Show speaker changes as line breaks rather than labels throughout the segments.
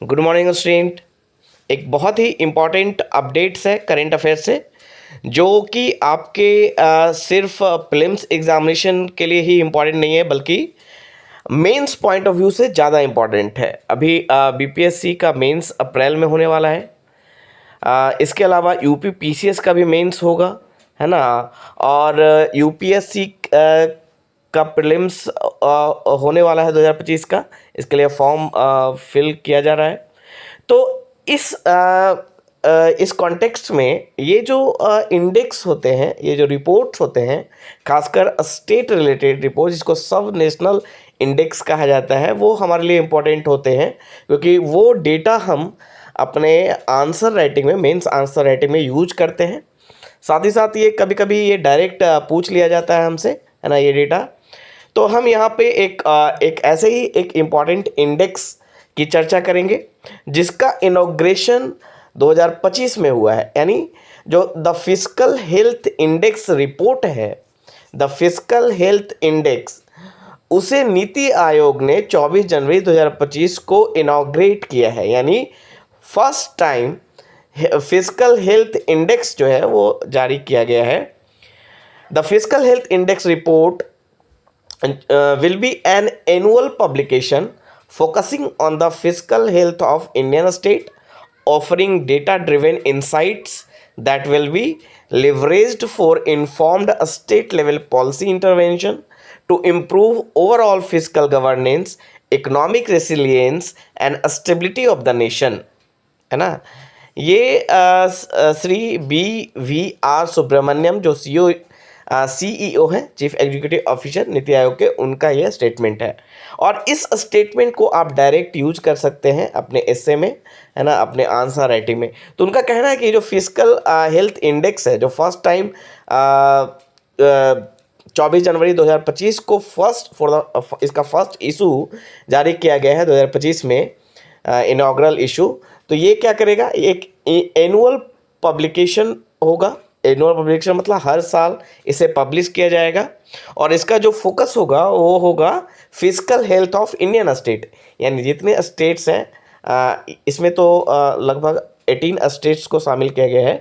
Good morning student. एक बहुत ही important updates है करंट अफेयर से, जो कि आपके सिर्फ प्रीलिम्स एग्जामिनेशन के लिए ही इम्पॉर्टेंट नहीं है, बल्कि मेंस पॉइंट ऑफ व्यू से ज़्यादा इम्पॉर्टेंट है। अभी बीपीएससी का मेंस अप्रैल में होने वाला है। इसके अलावा यूपी पीसीएस का भी मेंस होगा, है ना। और यूपीएससी का प्रीलिम्स होने वाला है 2025 का। इसके लिए फॉर्म फिल किया जा रहा है। तो इस इस कॉन्टेक्स्ट में ये जो इंडेक्स होते हैं, ये जो रिपोर्ट्स होते हैं, खासकर स्टेट रिलेटेड रिपोर्ट, जिसको सब नेशनल इंडेक्स कहा जाता है, वो हमारे लिए इम्पोर्टेंट होते हैं, क्योंकि वो डेटा हम अपने आंसर राइटिंग में, मेंस आंसर राइटिंग में यूज करते हैं। साथ ही साथ ये कभी कभी ये डायरेक्ट पूछ लिया जाता है हमसे, है ना, ये डेटा। तो हम यहाँ पे एक ऐसे ही एक इम्पॉर्टेंट इंडेक्स की चर्चा करेंगे, जिसका इनॉग्रेशन 2025 में हुआ है। यानी जो the fiscal health index report है, द फिस्कल हेल्थ इंडेक्स, उसे नीति आयोग ने 24 जनवरी 2025 को इनॉग्रेट किया है। यानी first time fiscal health index जो है वो जारी किया गया है। The fiscal health index report will be an annual publication focusing on the fiscal health of Indian state, offering data-driven insights that will be leveraged for informed state-level policy intervention to improve overall fiscal governance, economic resilience and stability of the nation, है ना। ये Shri BVR Subramaniam, जो CEO हैं, chief executive officer NITI Aayog के, उनका यह statement है। और इस स्टेटमेंट को आप डायरेक्ट यूज कर सकते हैं अपने एसे में, है ना, अपने आंसर राइटिंग में। तो उनका कहना है कि जो फिस्कल हेल्थ इंडेक्स है, जो फर्स्ट टाइम 24 जनवरी 2025 को इसका फर्स्ट इशू जारी किया गया है 2025 में, इनॉग्रल इशू। तो ये क्या करेगा, एक एनुअल पब्लिकेशन होगा। एनुअल पब्लिकेशन मतलब हर साल इसे पब्लिश किया जाएगा, और इसका जो फोकस होगा वो होगा fiscal health of Indian state. यानी जितने स्टेट्स हैं, इसमें तो लगभग 18 स्टेट्स को शामिल किया गया है।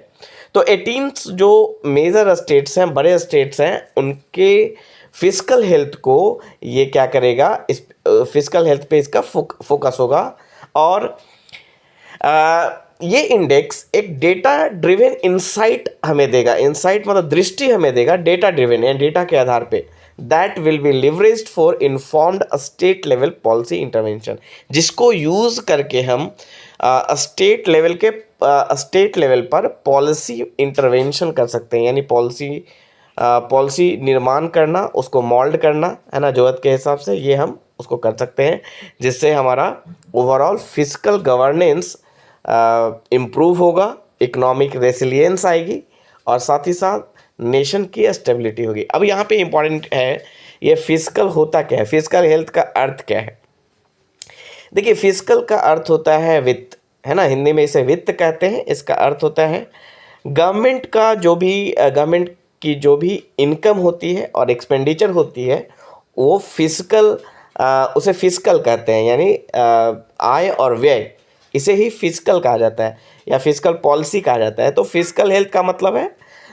तो 18 जो मेजर स्टेट्स हैं, बड़े स्टेट्स हैं, उनके फिस्कल हेल्थ को ये क्या करेगा, इस फिस्कल हेल्थ पे इसका फोकस होगा। और ये इंडेक्स एक डेटा ड्रिवन इंसाइट हमें देगा। इंसाइट मतलब दृष्टि हमें देगा, डेटा ड्रिवन, यानी डेटा के आधार पे, that will be leveraged for informed state level policy intervention, जिसको यूज़ करके हम स्टेट लेवल पर पॉलिसी इंटरवेंशन कर सकते हैं। यानी पॉलिसी निर्माण करना, उसको मोल्ड करना, है ना, ज़रूरत के हिसाब से ये हम उसको कर सकते हैं, जिससे हमारा ओवरऑल फिजिकल गवर्नेंस इम्प्रूव होगा, इकोनॉमिक रेसिलियंस आएगी, और साथ ही साथ नेशन की स्टेबिलिटी होगी। अब यहाँ पे इम्पॉर्टेंट है, ये फिजिकल होता क्या है, फिजिकल हेल्थ का अर्थ क्या है। देखिए, फिजिकल का अर्थ होता है वित्त, है ना, हिंदी में इसे वित्त कहते हैं। इसका अर्थ होता है गवर्नमेंट की जो भी इनकम होती है और एक्सपेंडिचर होती है, वो उसे फिजिकल कहते हैं। यानी आय और व्यय, इसे ही फिजिकल कहा जाता है या फिजिकल पॉलिसी कहा जाता है। तो फिजिकल हेल्थ का मतलब है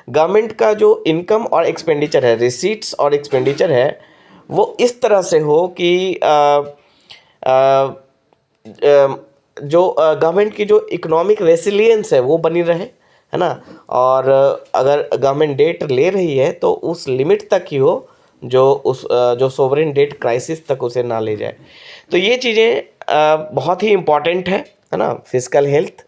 गवर्नमेंट का जो इनकम और एक्सपेंडिचर है, रिसीट्स और एक्सपेंडिचर है, वो इस तरह से हो कि जो गवर्नमेंट की जो इकोनॉमिक रेसिलियंस है वो बनी रहे, है ना। और अगर गवर्नमेंट डेट ले रही है तो उस लिमिट तक ही हो जो सोवरेन डेट क्राइसिस तक उसे ना ले जाए। तो ये चीज़ें बहुत ही इम्पॉर्टेंट है ना, फिजिकल हेल्थ।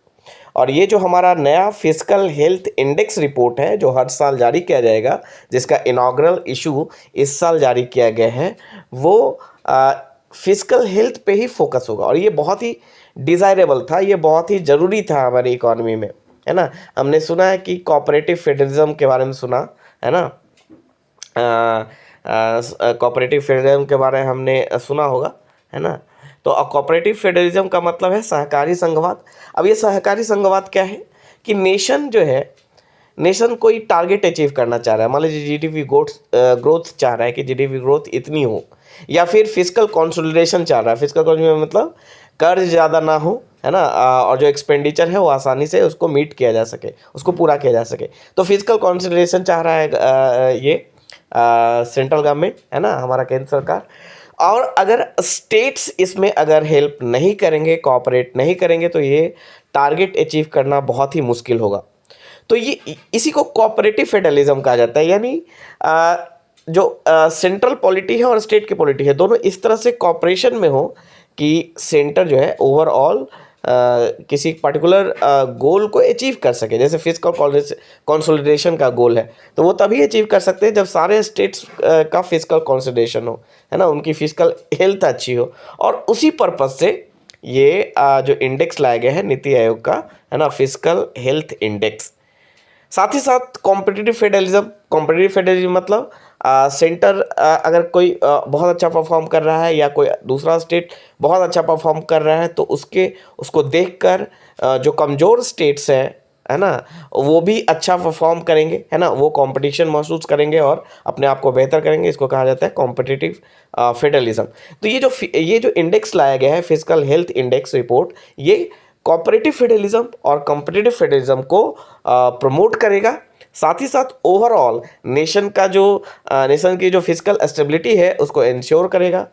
और ये जो हमारा नया फिजिकल हेल्थ इंडेक्स रिपोर्ट है, जो हर साल जारी किया जाएगा, जिसका इनॉग्रल इशू इस साल जारी किया गया है, वो फिजिकल हेल्थ पे ही फोकस होगा। और ये बहुत ही डिज़ायरेबल था, ये बहुत ही ज़रूरी था हमारी इकोनॉमी में, है ना। हमने सुना है कि कोऑपरेटिव फेडरलिज्म के बारे में सुना है ना, कोऑपरेटिव फेडरलिज्म के बारे में हमने सुना होगा, है ना। तो कोऑपरेटिव फेडरलिज्म का मतलब है सहकारी संघवाद। अब ये सहकारी संघवाद क्या है कि नेशन जो है, नेशन कोई टारगेट अचीव करना चाह रहा है। मान लीजिए जीडीपी ग्रोथ चाह रहा है कि जीडीपी ग्रोथ इतनी हो, या फिर फिजिकल कंसोलिडेशन चाह रहा है। फिजिकल कंसोलिडेशन मतलब कर्ज ज़्यादा ना हो, है ना, और जो एक्सपेंडिचर है वो आसानी से उसको मीट किया जा सके, उसको पूरा किया जा सके। तो फिजिकल कंसोलिडेशन चाह रहा है ये सेंट्रल गवर्नमेंट, है ना, हमारा केंद्र सरकार। और अगर स्टेट्स इसमें अगर हेल्प नहीं करेंगे, कोऑपरेट नहीं करेंगे, तो ये टारगेट अचीव करना बहुत ही मुश्किल होगा। तो ये इसी को कोऑपरेटिव फेडरलिज्म कहा जाता है, यानी जो सेंट्रल पॉलिटी है और स्टेट की पॉलिटी है, दोनों इस तरह से कोऑपरेशन में हो कि सेंटर जो है ओवरऑल किसी पर्टिकुलर गोल को अचीव कर सके। जैसे फिजिकल कंसोलिडेशन का गोल है, तो वो तभी अचीव कर सकते हैं जब सारे स्टेट्स का फिजिकल कंसोलिडेशन हो, है ना, उनकी फिजिकल हेल्थ अच्छी हो। और उसी पर्पज से ये जो इंडेक्स लाया गया है नीति आयोग का, है ना, फिजिकल हेल्थ इंडेक्स। साथ ही साथ कॉम्पिटिटिव फेडरलिज्म मतलब सेंटर अगर कोई बहुत अच्छा परफॉर्म कर रहा है या कोई दूसरा स्टेट बहुत अच्छा परफॉर्म कर रहा है, तो उसको देखकर जो कमज़ोर स्टेट्स हैं, है ना, वो भी अच्छा परफॉर्म करेंगे, है ना, वो कंपटीशन महसूस करेंगे और अपने आप को बेहतर करेंगे। इसको कहा जाता है कॉम्पिटिटिव फेडरलिज्म। तो ये जो इंडेक्स लाया गया है, फिजिकल हेल्थ इंडेक्स रिपोर्ट, ये कोऑपरेटिव फेडरलिज्म और कॉम्पिटिटिव फेडरलिज्म को प्रमोट करेगा। साथ ही साथ ओवरऑल नेशन की जो फिजिकल स्टेबिलिटी है उसको इंश्योर करेगा,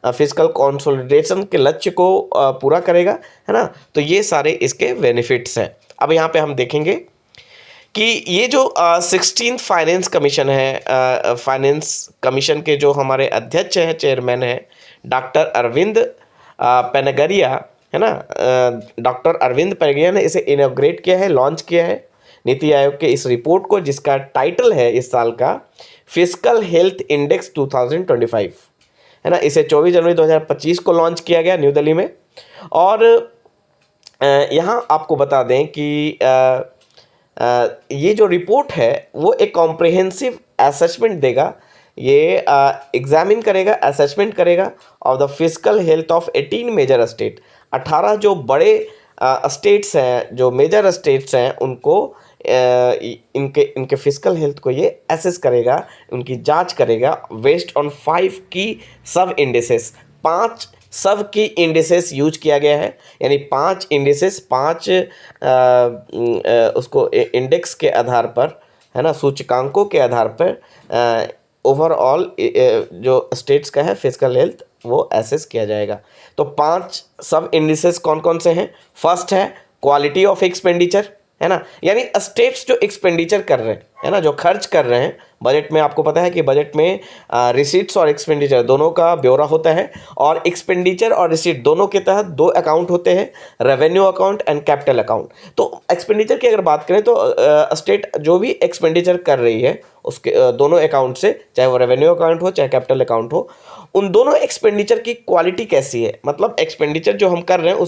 फिजिकल कंसोलिडेशन के लक्ष्य को पूरा करेगा, है ना। तो ये सारे इसके बेनिफिट्स हैं। अब यहाँ पे हम देखेंगे कि ये जो 16th फाइनेंस कमीशन है, फाइनेंस कमीशन के जो हमारे अध्यक्ष हैं, चेयरमैन हैं, डॉक्टर अरविंद पेनगरिया, है ना, डॉक्टर अरविंद पेनगरिया ने इसे इनॉग्रेट किया है, लॉन्च किया है नीति आयोग के इस रिपोर्ट को, जिसका टाइटल है इस साल का फिजिकल हेल्थ इंडेक्स 2025, है ना। इसे 24 जनवरी 2025 को लॉन्च किया गया न्यू दिल्ली में। और यहाँ आपको बता दें कि ये जो रिपोर्ट है वो एक कॉम्प्रिहेंसिव असेसमेंट देगा, ये एग्जामिन करेगा, असेसमेंट करेगा of the physical health of 18 major state. 18 जो बड़े स्टेट्स हैं, जो मेजर स्टेट्स हैं, उनको इनके फिजिकल हेल्थ को ये एसेस करेगा, उनकी जांच करेगा बेस्ड ऑन 5 की सब इंडिसेस। 5 सब की इंडिसेस यूज किया गया है, यानी 5 इंडिसेस, 5 उसको इंडेक्स के आधार पर, है ना, सूचकांकों के आधार पर ओवरऑल जो स्टेट्स का है फिजिकल हेल्थ वो एसेस किया जाएगा। तो 5 सब इंडिसेस कौन कौन से हैं? फर्स्ट है क्वालिटी ऑफ एक्सपेंडिचर, है ना, यानी स्टेट्स जो एक्सपेंडिचर कर रहे हैं, है ना, जो खर्च कर रहे हैं बजट में। आपको पता है कि बजट में रिसीट्स और एक्सपेंडिचर दोनों का ब्यौरा होता है, और एक्सपेंडिचर और रिसीट दोनों के तहत 2 अकाउंट होते हैं, revenue account and capital account. तो एक्सपेंडिचर की अगर बात करें तो स्टेट जो भी एक्सपेंडिचर कर रही है उसके दोनों अकाउंट से, चाहे वो रेवेन्यू अकाउंट हो चाहे कैपिटल अकाउंट हो, उन दोनों एक्सपेंडिचर की क्वालिटी कैसी है, मतलब एक्सपेंडिचर जो हम कर रहे हैं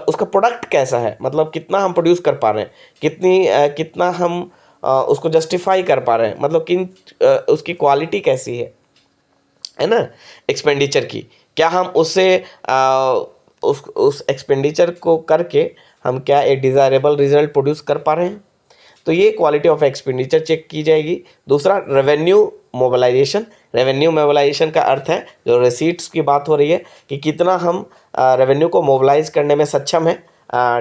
उसका प्रोडक्ट कैसा है, मतलब कितना हम प्रोड्यूस कर पा रहे हैं, कितना हम उसको जस्टिफाई कर पा रहे हैं, मतलब उसकी क्वालिटी कैसी है ना, एक्सपेंडिचर की। क्या हम उससे उस एक्सपेंडिचर को करके हम क्या एक डिज़ायरेबल रिजल्ट प्रोड्यूस कर पा रहे हैं, तो ये क्वालिटी ऑफ एक्सपेंडिचर चेक की जाएगी। दूसरा रेवेन्यू मोबिलाइजेशन का अर्थ है जो रिसीट्स की बात हो रही है कि कितना हम रेवेन्यू को मोबिलाइज करने में सक्षम है।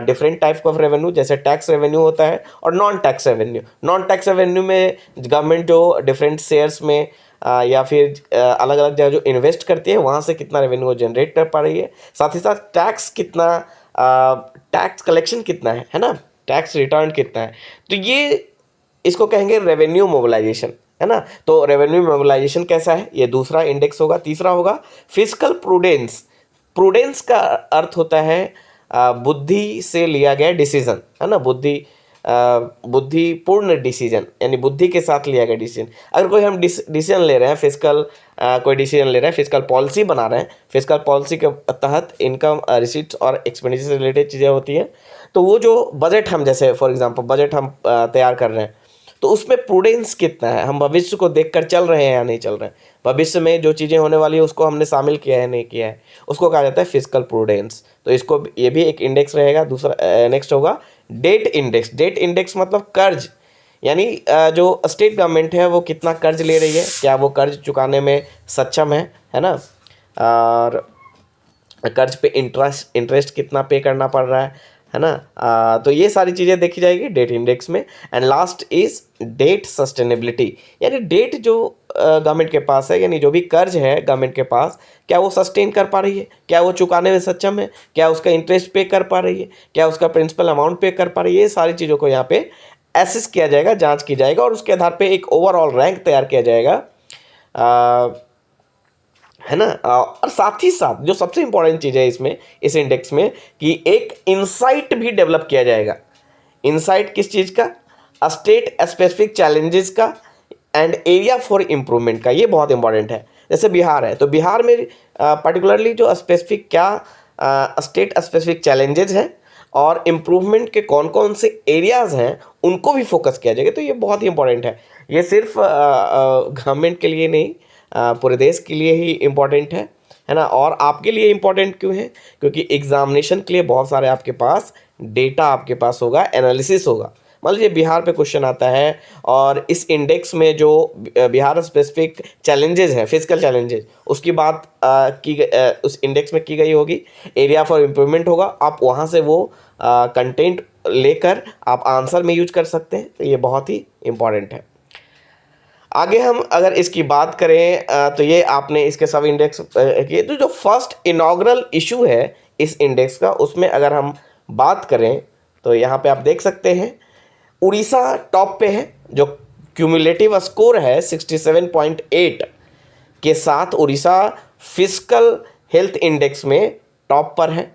डिफरेंट टाइप ऑफ रेवेन्यू, जैसे टैक्स रेवेन्यू होता है और नॉन टैक्स रेवेन्यू में गवर्नमेंट जो डिफरेंट शेयर्स में या फिर अलग अलग जगह जो इन्वेस्ट करती है वहाँ से कितना रेवेन्यू जनरेट कर पा रही है। साथ ही साथ टैक्स कलेक्शन कितना है ना, टैक्स रिटर्न कितना है। तो ये इसको कहेंगे रेवेन्यू मोबिलाइजेशन, है ना। तो रेवेन्यू मोबिलाइजेशन कैसा है, ये दूसरा इंडेक्स होगा। तीसरा होगा फिजिकल प्रूडेंस का अर्थ होता है बुद्धि से लिया गया डिसीजन, है ना, बुद्धिपूर्ण डिसीजन, यानी बुद्धि के साथ लिया गया डिसीजन। अगर कोई हम डिसीजन ले रहे हैं, कोई डिसीजन ले रहे हैं, फिजिकल पॉलिसी बना रहे हैं, फिजिकल पॉलिसी के तहत इनकम, रिसीट्स और एक्सपेंडिचर से रिलेटेड चीज़ें होती हैं। तो वो जो बजट हम, जैसे फॉर एग्जांपल बजट हम तैयार कर रहे हैं, तो उसमें प्रूडेंस कितना है, हम भविष्य को देखकर चल रहे हैं या नहीं चल रहे हैं, भविष्य में जो चीज़ें होने वाली है उसको हमने शामिल किया है नहीं किया है, उसको कहा जाता है फिजिकल प्रूडेंस। तो इसको ये भी एक इंडेक्स रहेगा। दूसरा नेक्स्ट होगा डेट इंडेक्स मतलब कर्ज, यानी जो स्टेट गवर्नमेंट है वो कितना कर्ज ले रही है, क्या वो कर्ज चुकाने में सक्षम है ना। और कर्ज पे इंटरेस्ट कितना पे करना पड़ रहा है ना। तो ये सारी चीज़ें देखी जाएगी डेट इंडेक्स में। And last is debt sustainability, यानी डेट जो गवर्नमेंट के पास है, यानी जो भी कर्ज है गवर्नमेंट के पास, क्या वो सस्टेन कर पा रही है, क्या वो चुकाने में सक्षम है, क्या उसका इंटरेस्ट पे कर पा रही है, क्या उसका प्रिंसिपल अमाउंट पे कर पा रही है। ये सारी चीज़ों को यहाँ पे एसेस किया जाएगा, जांच की जाएगा और उसके आधार पे एक ओवरऑल रैंक तैयार किया जाएगा, है ना। और साथ ही साथ जो सबसे इंपॉर्टेंट चीज़ है इसमें, इस इंडेक्स में, कि एक इंसाइट भी डेवलप किया जाएगा। इंसाइट किस चीज़ का? स्टेट स्पेसिफिक चैलेंजेस का एंड एरिया फॉर इम्प्रूवमेंट का। ये बहुत इंपॉर्टेंट है। जैसे बिहार है, तो बिहार में पर्टिकुलरली जो स्पेसिफिक क्या स्टेट स्पेसिफिक चैलेंजेस हैं और इम्प्रूवमेंट के कौन कौन से एरियाज़ हैं, उनको भी फोकस किया जाएगा। तो ये बहुत ही इंपॉर्टेंट है। ये सिर्फ गवर्नमेंट के लिए नहीं, पूरे देश के लिए ही इम्पॉर्टेंट है ना। और आपके लिए इम्पॉर्टेंट क्यों है? क्योंकि एग्जामिनेशन के लिए बहुत सारे आपके पास डेटा आपके पास होगा, एनालिसिस होगा। मान लीजिए बिहार पे क्वेश्चन आता है और इस इंडेक्स में जो बिहार स्पेसिफिक चैलेंजेस हैं, फिजिकल चैलेंजेस, उसकी बात उस इंडेक्स में की गई होगी, एरिया फॉर इम्प्रूवमेंट होगा। आप वहाँ से वो कंटेंट लेकर आप आंसर में यूज कर सकते हैं। तो ये बहुत ही इम्पॉर्टेंट है। आगे हम अगर इसकी बात करें तो ये आपने इसके सब इंडेक्स किए। तो जो फर्स्ट इनॉग्रल इशू है इस इंडेक्स का, उसमें अगर हम बात करें तो यहाँ पे आप देख सकते हैं उड़ीसा टॉप पे है, जो क्यूमुलेटिव स्कोर है 67.8 के साथ उड़ीसा फिजिकल हेल्थ इंडेक्स में टॉप पर है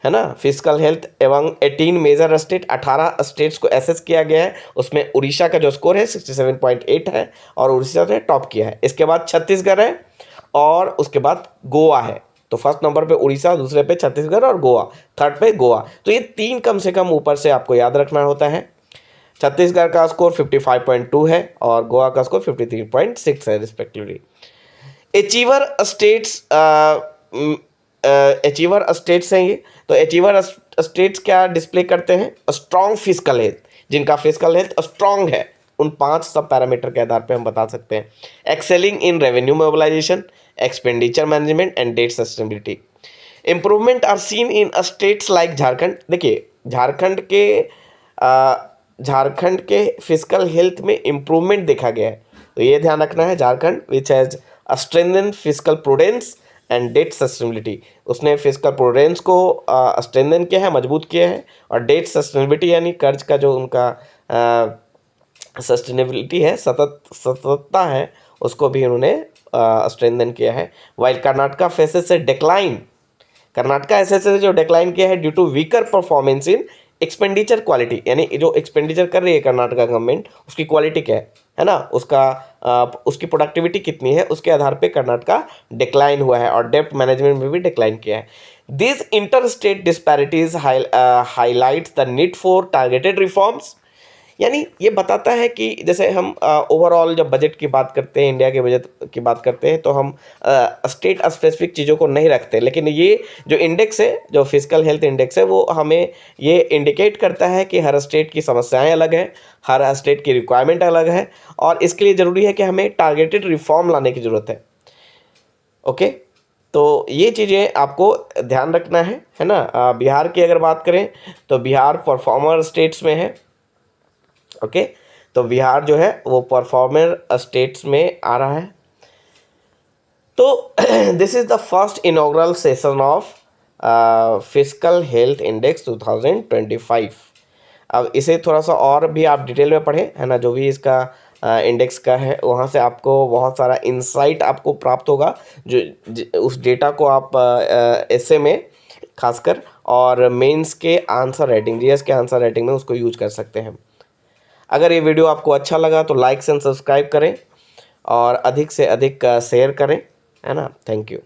ना। फिजिकल हेल्थ एवं 18 मेजर स्टेट, 18 स्टेट्स को एसेस किया गया है, उसमें उड़ीसा का जो स्कोर है 67.8 है और उड़ीसा ने टॉप किया है। इसके बाद छत्तीसगढ़ है और उसके बाद गोवा है। तो फर्स्ट नंबर पे उड़ीसा, दूसरे पे छत्तीसगढ़ और गोवा, थर्ड पे गोवा। तो ये तीन कम से कम ऊपर से आपको याद रखना होता है। छत्तीसगढ़ का स्कोर 55.2 है और गोवा का स्कोर 53.6 है रिस्पेक्टिवली। अचीवर स्टेट्स हैं ये। तो अचीवर स्टेट्स क्या डिस्प्ले करते हैं? Strong physical health. जिनका फिजिकल हेल्थ स्ट्रॉन्ग है, उन 5 सब पैरामीटर के आधार पे हम बता सकते हैं। Excelling in revenue mobilisation, expenditure management and debt sustainability. Improvement are seen in states like Jharkhand. देखिए झारखंड के फिजिकल हेल्थ में इंप्रूवमेंट देखा गया है। तो ये ध्यान रखना है, Jharkhand which has strengthen physical prudence and debt sustainability. उसने फिजिकल प्रूडेंस को स्ट्रेंथन किया है, मजबूत किया है, और डेट सस्टेनेबिलिटी यानी कर्ज का जो उनका सस्टेनेबिलिटी है, सततता है, उसको भी उन्होंने स्ट्रेंथन किया है। वाइल कर्नाटका फेसेस से डिक्लाइन, कर्नाटका ऐसे जो डिक्लाइन किया है due to weaker performance in expenditure quality, यानी जो एक्सपेंडिचर कर रही है कर्नाटका गवर्नमेंट, उसकी क्वालिटी क्या है ना, उसकी प्रोडक्टिविटी कितनी है, उसके आधार पे कर्नाटका डिक्लाइन हुआ है और डेप्ट मैनेजमेंट में भी डिक्लाइन किया है। This inter state disparities highlights the need for targeted reforms, यानी ये बताता है कि जैसे हम ओवरऑल जब बजट की बात करते हैं, इंडिया के बजट की बात करते हैं, तो हम स्टेट स्पेसिफिक चीज़ों को नहीं रखते। लेकिन ये जो इंडेक्स है, जो फिजिकल हेल्थ इंडेक्स है, वो हमें ये इंडिकेट करता है कि हर स्टेट की समस्याएं अलग हैं, हर स्टेट की रिक्वायरमेंट अलग है, और इसके लिए ज़रूरी है कि हमें टारगेटेड रिफॉर्म लाने की ज़रूरत है। ओके, तो ये चीज़ें आपको ध्यान रखना है ना। बिहार की अगर बात करें तो बिहार परफॉर्मर स्टेट्स में है। ओके, तो बिहार जो है वो परफॉर्मर स्टेट्स में आ रहा है। तो this is the first inaugural session of physical health index 2025। अब इसे थोड़ा सा और भी आप डिटेल में पढ़ें, है ना। जो भी इसका इंडेक्स का है, वहाँ से आपको बहुत सारा इंसाइट आपको प्राप्त होगा, जो उस डेटा को आप ऐसे में खासकर और मेंस के आंसर राइटिंग, जीएस के आंसर राइटिंग में उसको यूज कर सकते हैं। अगर ये वीडियो आपको अच्छा लगा तो लाइक एंड सब्सक्राइब करें और अधिक से अधिक शेयर करें, है ना। Thank you.